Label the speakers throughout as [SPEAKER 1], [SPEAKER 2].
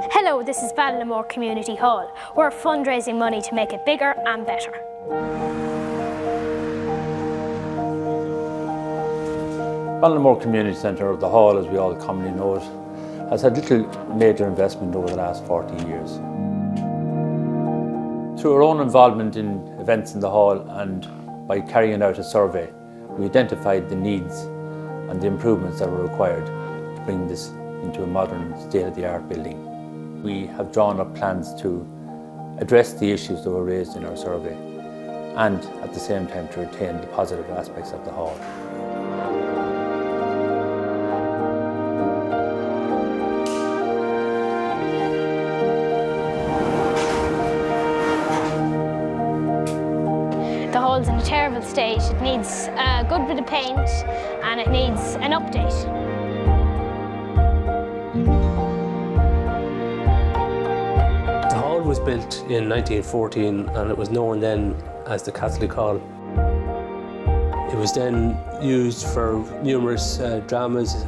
[SPEAKER 1] Hello, this is Ballinamore Community Hall. We're fundraising money to make it bigger and better.
[SPEAKER 2] Ballinamore Community Centre, or the Hall as we all commonly know it, has had little major investment over the last 40 years. Through our own involvement in events in the Hall and by carrying out a survey, we identified the needs and the improvements that were required to bring this into a modern, state-of-the-art building. We have drawn up plans to address the issues that were raised in our survey and at the same time to retain the positive aspects of the Hall.
[SPEAKER 1] The hall's in a terrible state. It needs a good bit of paint and it needs an update.
[SPEAKER 3] The hall was built in 1914 and it was known then as the Catholic Hall. It was then used for numerous dramas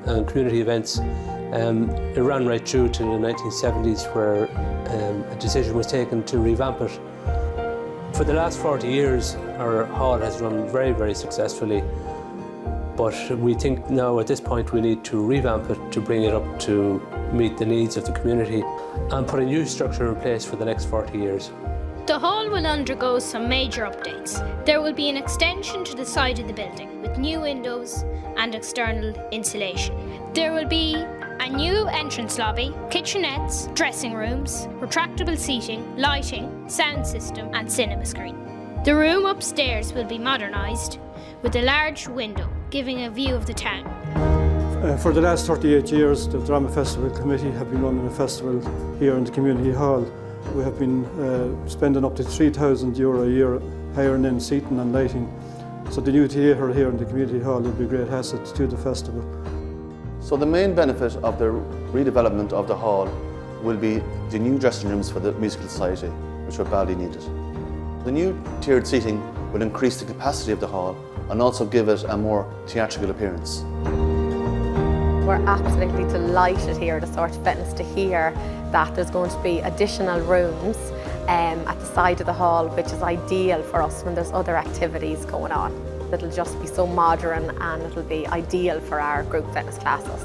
[SPEAKER 3] and community events. It ran right through to the 1970s where a decision was taken to revamp it. For the last 40 years, our hall has run very, very successfully, but we think now at this point we need to revamp it to bring it up to meet the needs of the community and put a new structure in place for the next 40 years.
[SPEAKER 1] The hall will undergo some major updates. There will be an extension to the side of the building with new windows and external insulation. There will be a new entrance lobby, kitchenettes, dressing rooms, retractable seating, lighting, sound system and cinema screen. The room upstairs will be modernised with a large window giving a view of the town.
[SPEAKER 4] For the last 38 years, the Drama Festival Committee have been running a festival here in the Community Hall. We have been spending up to €3,000 a year hiring in seating and lighting. So the new theatre here in the Community Hall will be a great asset to the festival.
[SPEAKER 5] So the main benefit of the redevelopment of the hall will be the new dressing rooms for the Musical Society, which are badly needed. The new tiered seating will increase the capacity of the hall and also give it a more theatrical appearance.
[SPEAKER 6] We're absolutely delighted here at the Sort of Fitness to hear that there's going to be additional rooms at the side of the hall, which is ideal for us when there's other activities going on. It'll just be so modern and it'll be ideal for our group fitness classes.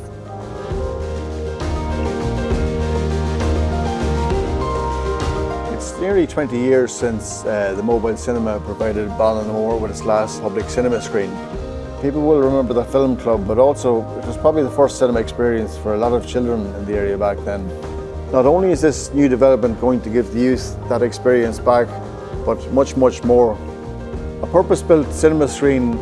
[SPEAKER 7] It's nearly 20 years since the mobile cinema provided Ballinamore with its last public cinema screen. People will remember the film club, but also it was probably the first cinema experience for a lot of children in the area back then. Not only is this new development going to give the youth that experience back, but much, much more. A purpose-built cinema screen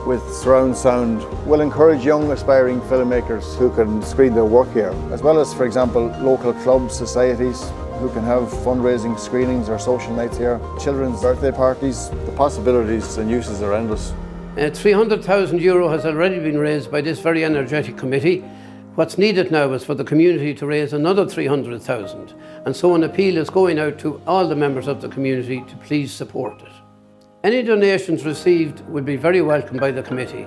[SPEAKER 7] with surround sound will encourage young aspiring filmmakers who can screen their work here, as well as, for example, local clubs, societies who can have fundraising screenings or social nights here, children's birthday parties. The possibilities and uses are endless.
[SPEAKER 8] €300,000 has already been raised by this very energetic committee. What's needed now is for the community to raise another 300,000, and so an appeal is going out to all the members of the community to please support it. Any donations received will be very welcome by the committee.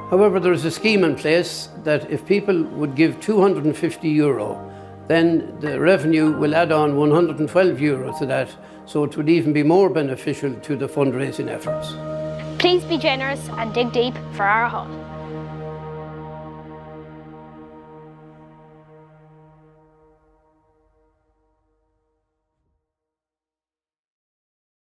[SPEAKER 8] However, there is a scheme in place that if people would give €250, then the revenue will add on €112 to that, so it would even be more beneficial to the fundraising efforts.
[SPEAKER 1] Please be generous and dig deep for our hall.